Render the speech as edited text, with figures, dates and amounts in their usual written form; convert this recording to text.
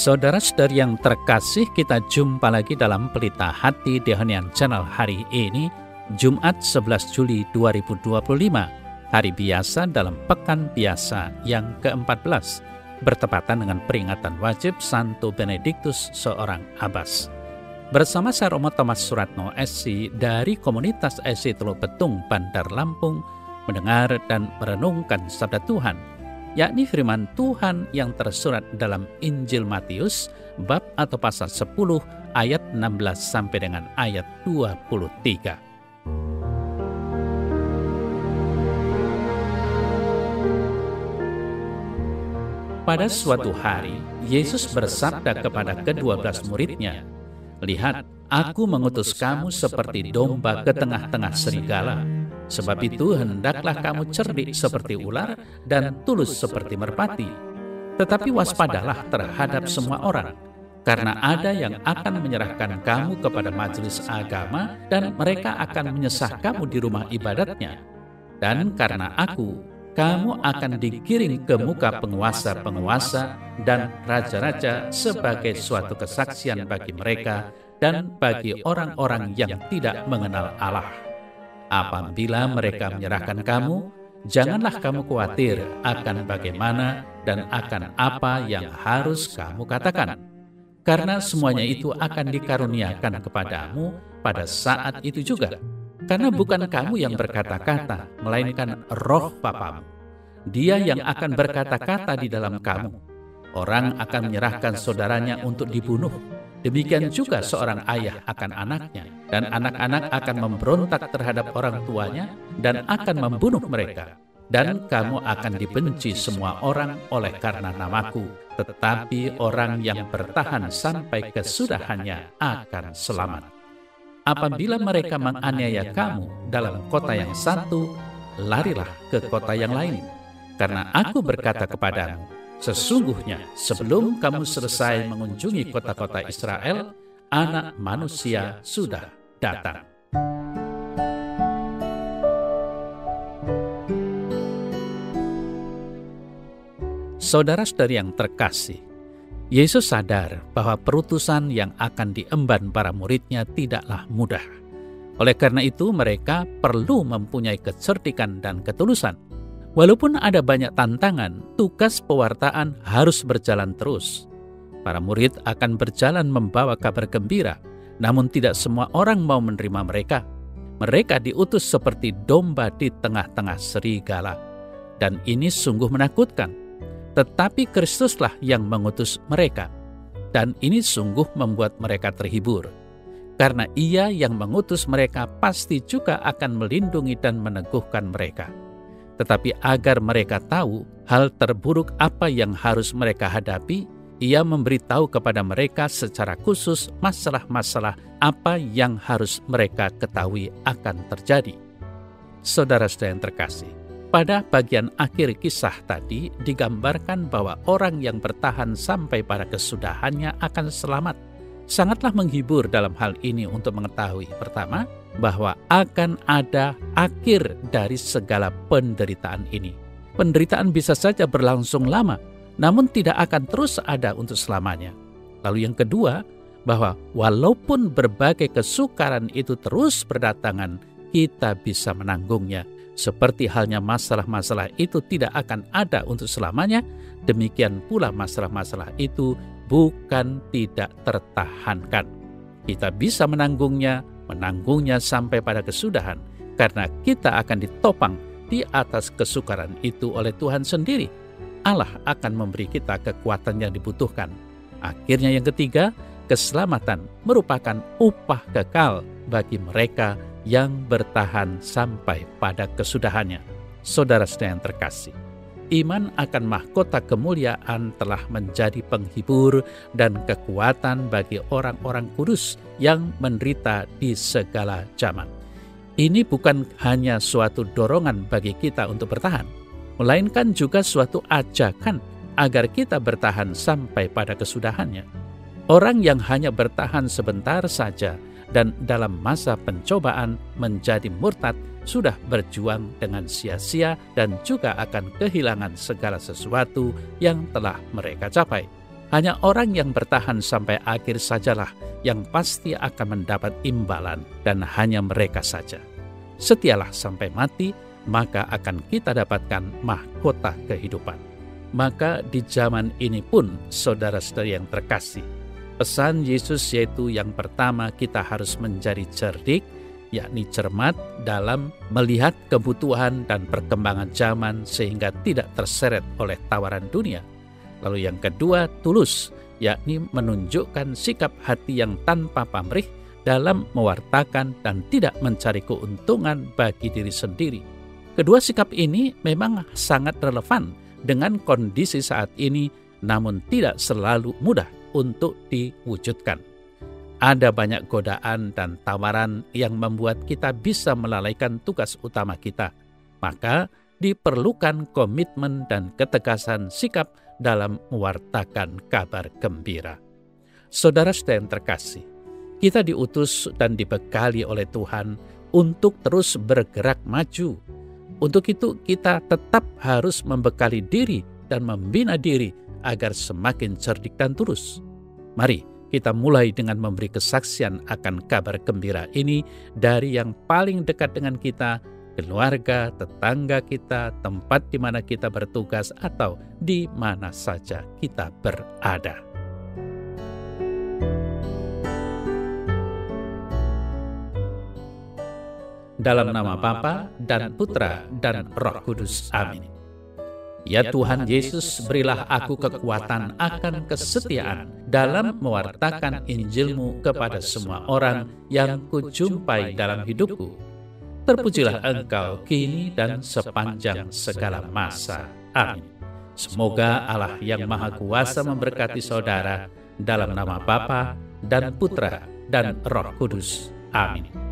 Saudara-saudari yang terkasih, kita jumpa lagi dalam Pelita Hati di Honian Channel hari ini, Jumat 11 Juli 2025, hari biasa dalam Pekan Biasa yang ke-14, bertepatan dengan peringatan wajib Santo Benediktus seorang Abbas. Bersama saya Romo Thomas Suratno SC dari komunitas SC Teluk Betung, Bandar Lampung, mendengar dan merenungkan sabda Tuhan, yakni firman Tuhan yang tersurat dalam Injil Matius bab atau pasal 10 ayat 16 sampai dengan ayat 23. Pada suatu hari, Yesus bersabda kepada ke-12 muridnya, "Lihat, aku mengutus kamu seperti domba ke tengah-tengah serigala. Sebab itu hendaklah kamu cerdik seperti ular dan tulus seperti merpati. Tetapi waspadalah terhadap semua orang, karena ada yang akan menyerahkan kamu kepada majelis agama dan mereka akan menyesah kamu di rumah ibadatnya. Dan karena aku, kamu akan digiring ke muka penguasa-penguasa dan raja-raja sebagai suatu kesaksian bagi mereka dan bagi orang-orang yang tidak mengenal Allah. Apabila mereka menyerahkan kamu, janganlah kamu khawatir akan bagaimana dan akan apa yang harus kamu katakan. Karena semuanya itu akan dikaruniakan kepadamu pada saat itu juga. Karena bukan kamu yang berkata-kata, melainkan Roh Bapamu. Dia yang akan berkata-kata di dalam kamu. Orang akan menyerahkan saudaranya untuk dibunuh. Demikian juga seorang ayah akan anaknya, dan anak-anak akan memberontak terhadap orang tuanya dan akan membunuh mereka. Dan kamu akan dibenci semua orang oleh karena namaku, tetapi orang yang bertahan sampai kesudahannya akan selamat. Apabila mereka menganiaya kamu dalam kota yang satu, larilah ke kota yang lain. Karena aku berkata kepadamu, sesungguhnya sebelum kamu selesai mengunjungi kota-kota Israel, Anak Manusia sudah datang." Saudara-saudari yang terkasih, Yesus sadar bahwa perutusan yang akan diemban para muridnya tidaklah mudah. Oleh karena itu, mereka perlu mempunyai kecerdikan dan ketulusan. Walaupun ada banyak tantangan, tugas pewartaan harus berjalan terus. Para murid akan berjalan membawa kabar gembira, namun tidak semua orang mau menerima mereka. Mereka diutus seperti domba di tengah-tengah serigala. Dan ini sungguh menakutkan. Tetapi Kristuslah yang mengutus mereka. Dan ini sungguh membuat mereka terhibur. Karena Ia yang mengutus mereka pasti juga akan melindungi dan meneguhkan mereka. Tetapi agar mereka tahu hal terburuk apa yang harus mereka hadapi, Ia memberitahu kepada mereka secara khusus masalah-masalah apa yang harus mereka ketahui akan terjadi. Saudara-saudara yang terkasih, pada bagian akhir kisah tadi digambarkan bahwa orang yang bertahan sampai pada kesudahannya akan selamat. Sangatlah menghibur dalam hal ini untuk mengetahui, pertama, bahwa akan ada akhir dari segala penderitaan ini. Penderitaan bisa saja berlangsung lama, namun tidak akan terus ada untuk selamanya. Lalu yang kedua, bahwa walaupun berbagai kesukaran itu terus berdatangan, kita bisa menanggungnya. Seperti halnya masalah-masalah itu tidak akan ada untuk selamanya, demikian pula masalah-masalah itu bukan tidak tertahankan. Kita bisa menanggungnya sampai pada kesudahan, karena kita akan ditopang di atas kesukaran itu oleh Tuhan sendiri. Allah akan memberi kita kekuatan yang dibutuhkan. Akhirnya yang ketiga, keselamatan merupakan upah kekal bagi mereka yang bertahan sampai pada kesudahannya. Saudara-saudara yang terkasih, iman akan mahkota kemuliaan telah menjadi penghibur dan kekuatan bagi orang-orang kudus yang menderita di segala zaman. Ini bukan hanya suatu dorongan bagi kita untuk bertahan, melainkan juga suatu ajakan agar kita bertahan sampai pada kesudahannya. Orang yang hanya bertahan sebentar saja dan dalam masa pencobaan menjadi murtad sudah berjuang dengan sia-sia dan juga akan kehilangan segala sesuatu yang telah mereka capai. Hanya orang yang bertahan sampai akhir sajalah yang pasti akan mendapat imbalan, dan hanya mereka saja. Setialah sampai mati, maka akan kita dapatkan mahkota kehidupan. Maka di zaman ini pun, saudara-saudari yang terkasih, pesan Yesus yaitu yang pertama, kita harus menjadi cerdik, yakni cermat dalam melihat kebutuhan dan perkembangan zaman sehingga tidak terseret oleh tawaran dunia. Lalu yang kedua, tulus, yakni menunjukkan sikap hati yang tanpa pamrih dalam mewartakan dan tidak mencari keuntungan bagi diri sendiri. Kedua sikap ini memang sangat relevan dengan kondisi saat ini, namun tidak selalu mudah untuk diwujudkan. Ada banyak godaan dan tawaran yang membuat kita bisa melalaikan tugas utama kita. Maka diperlukan komitmen dan ketegasan sikap dalam mewartakan kabar gembira. Saudara-saudara yang terkasih, kita diutus dan dibekali oleh Tuhan untuk terus bergerak maju. Untuk itu kita tetap harus membekali diri dan membina diri agar semakin cerdik dan tulus. Mari kita mulai dengan memberi kesaksian akan kabar gembira ini dari yang paling dekat dengan kita, keluarga, tetangga kita, tempat di mana kita bertugas, atau di mana saja kita berada. Dalam nama Bapa dan Putra dan Roh Kudus. Amin. Ya Tuhan Yesus, berilah aku kekuatan akan kesetiaan dalam mewartakan Injil-Mu kepada semua orang yang kujumpai dalam hidupku. Terpujilah Engkau kini dan sepanjang segala masa. Amin. Semoga Allah yang Maha Kuasa memberkati saudara dalam nama Bapa dan Putra dan Roh Kudus. Amin.